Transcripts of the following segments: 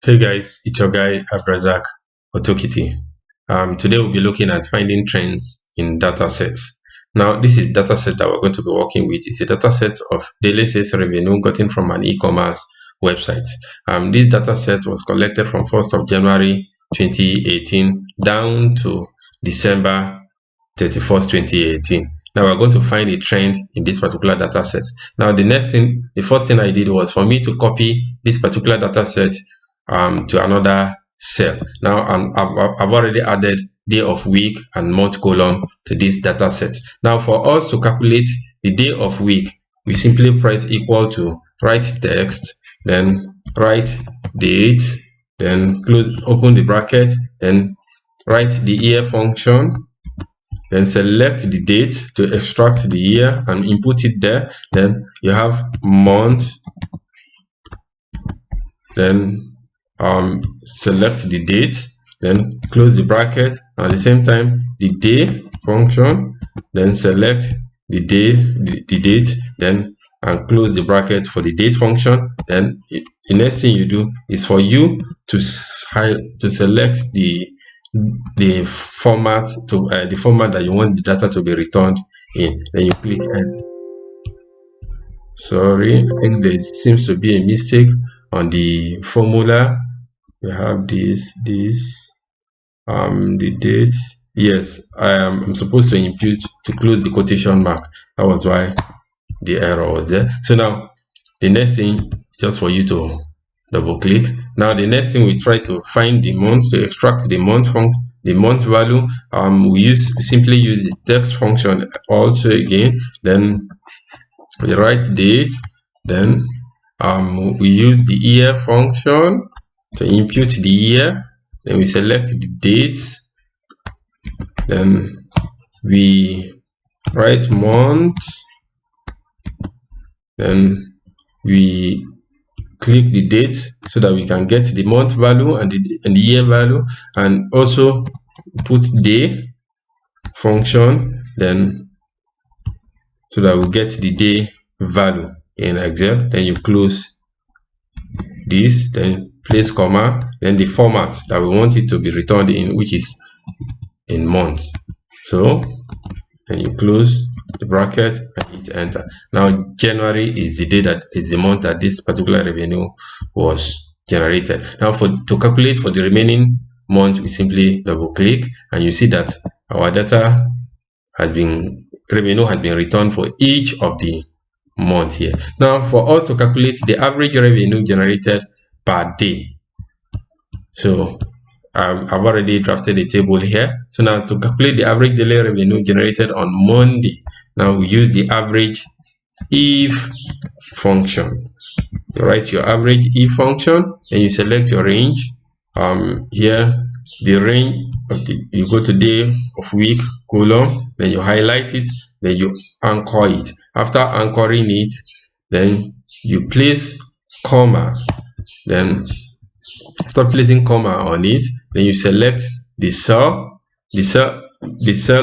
Hey guys, it's your guy Abrazak Otokiti. Today we'll be looking at finding trends in data sets. Now, this is data set that we're going to be working with. It's a data set of daily sales revenue gotten from an e-commerce website. This data set was collected from 1st of January 2018 down to December 31st, 2018. Now we're going to find a trend in this particular data set. Now the first thing I did was for me to copy this particular data set to another cell. Now I've already added day of week and month column to this data set. Now for us to calculate the day of week, we simply press equal to write text, then write date, then open the bracket, then write the year function, then select the date to extract the year and input it there. Then you have month, then select the date, then close the bracket, and at the same time the day function, then select the day, the date, then and close the bracket for the date function. Then the next thing you do is for you to select the format that you want the data to be returned in. Then you click end. Sorry, I think there seems to be a mistake on the formula. We have the date. Yes, I'm supposed to impute to close the quotation mark. That was why the error was there. So now the next thing, just for you to double click. Now the next thing, we try to find the month, to extract the month value. We simply use the text function also again. Then we write date, then we use the year function to impute the year, then we select the date, then we write month, then we click the date so that we can get the month value and the year value, and also put day function, then so that we get the day value in Excel. Then you close this, then place comma, then the format that we want it to be returned in, which is in month. So then you close the bracket and hit enter. Now January is the month that this particular revenue was generated. Now to calculate for the remaining month, we simply double click and you see that our revenue had been returned for each of the month here. Now for us to calculate the average revenue generated per day, so I've already drafted a table here. So now to calculate the average daily revenue generated on Monday, now we use the average if function. You write your average if function, and you select your range. Here the range of you go to day of week column, then you highlight it, then you anchor it. After anchoring it, then you place comma, then after placing comma on it, then you select the cell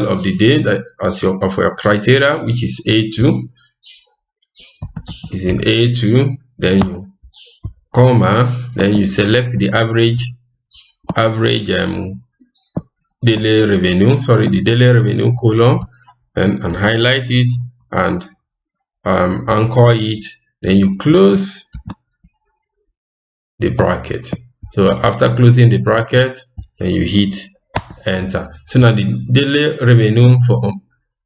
of the day that of your criteria, which is A2, is in A2, then you comma, then you select the average daily revenue, the daily revenue column, and highlight it and anchor it, then you close the bracket. So after closing the bracket, then you hit enter. So now the daily revenue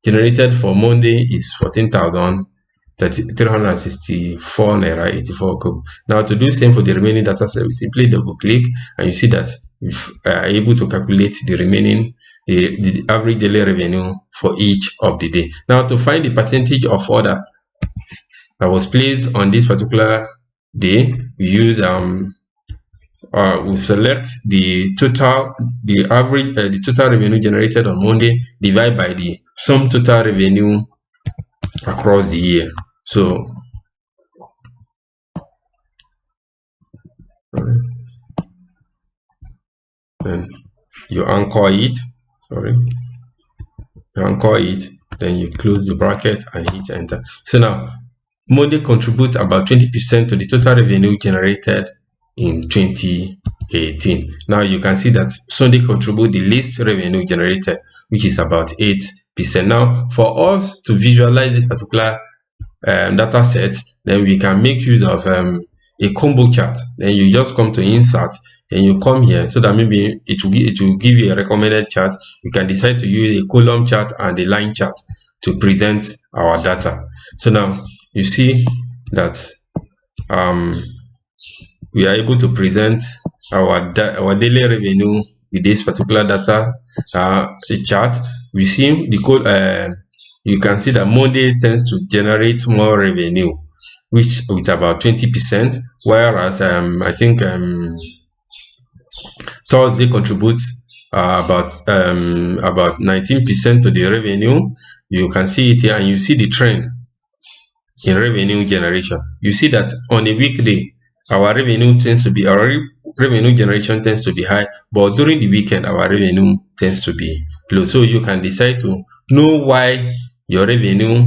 generated for Monday is 14,364 naira 84 kobo. Now to do same for the remaining data set, we simply double click and you see that we are able to calculate the remaining the average daily revenue for each of the day. Now to find the percentage of order that was placed on this particular day, we use we select the total revenue generated on Monday, divide by the sum total revenue across the year. So then you anchor it, then you close the bracket and hit enter. So now Monday contributes about 20% to the total revenue generated in 20 18. Now you can see that Sunday contribute the least revenue generated, which is about 8%. Now for us to visualize this particular data set, then we can make use of a combo chart. Then you just come to insert and you come here, so that maybe it will give you a recommended chart. You can decide to use a column chart and a line chart to present our data. So now you see that we are able to present our daily revenue with this particular data chart. We see the you can see that Monday tends to generate more revenue, which with about 20%, whereas I think Thursday contributes about 19% to the revenue. You can see it here, and you see the trend in revenue generation. You see that on a weekday, our revenue generation tends to be high, but during the weekend, our revenue tends to be low. So you can decide to know why your revenue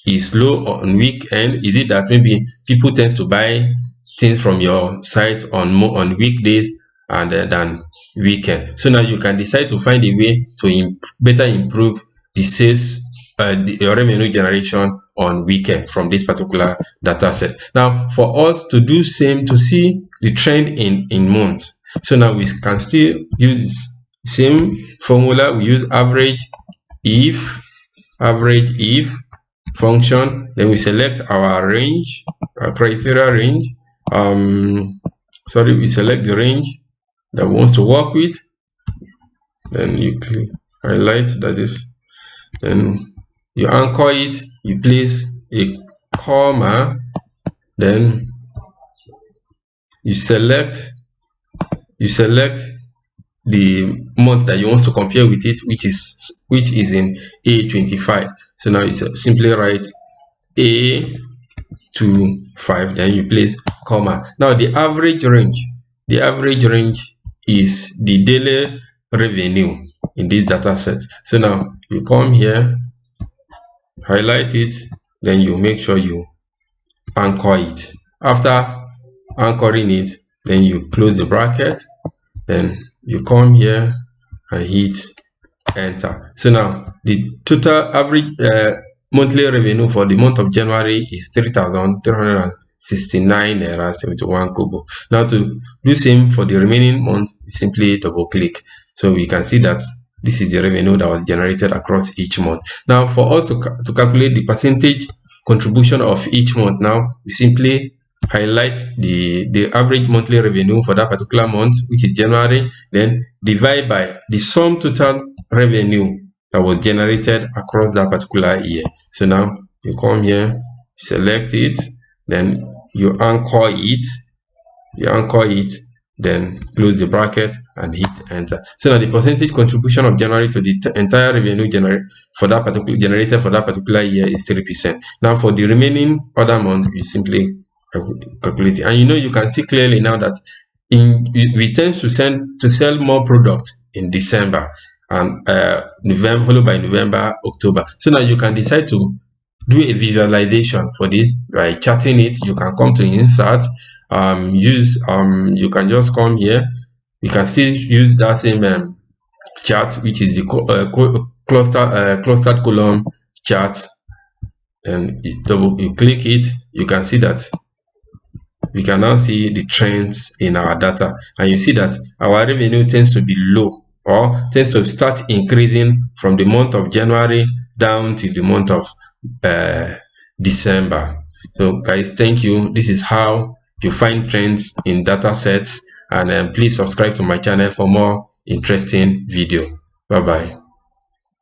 is low on weekend. Is it that maybe people tend to buy things from your site on weekdays and than weekend? So now you can decide to find a way to better improve the sales, your revenue generation on weekend from this particular data set. Now for us to do same, to see the trend in months, so now we can still use same formula. We use average if function, then we select our range, our criteria range. We select the range that we want to work with, then you click highlight, that is, then you anchor it, you place a comma, then you select the month that you want to compare with it, which is in A25. So now you simply write A25, then you place comma. Now the average range is the daily revenue in this data set. So now you come here, highlight it, then you make sure you anchor it. After anchoring it, then you close the bracket, then you come here and hit enter. So now the total average monthly revenue for the month of January is 3,369 naira 71 kobo. Now to do same for the remaining months, you simply double click, so we can see that this is the revenue that was generated across each month. Now for us to calculate the percentage contribution of each month, now we simply highlight the average monthly revenue for that particular month, which is January, then divide by the sum total revenue that was generated across that particular year. So now you come here, select it, then you anchor it, then close the bracket and hit enter. So now the percentage contribution of January to the entire revenue generated for that particular year is 3%. Now for the remaining other month, you simply calculate it, and you can see clearly now that we tend to sell more product in December and November, followed by November, October. So now you can decide to do a visualization for this by charting it. You can come to insert, you can just come here. You can still use that same chart, which is the clustered column chart, and you click it. You can see that we can now see the trends in our data, and you see that our revenue tends to be low, or tends to start increasing from the month of January down to the month of December. So guys, thank you. This is how you find trends in data sets, and please subscribe to my channel for more interesting video. Bye bye.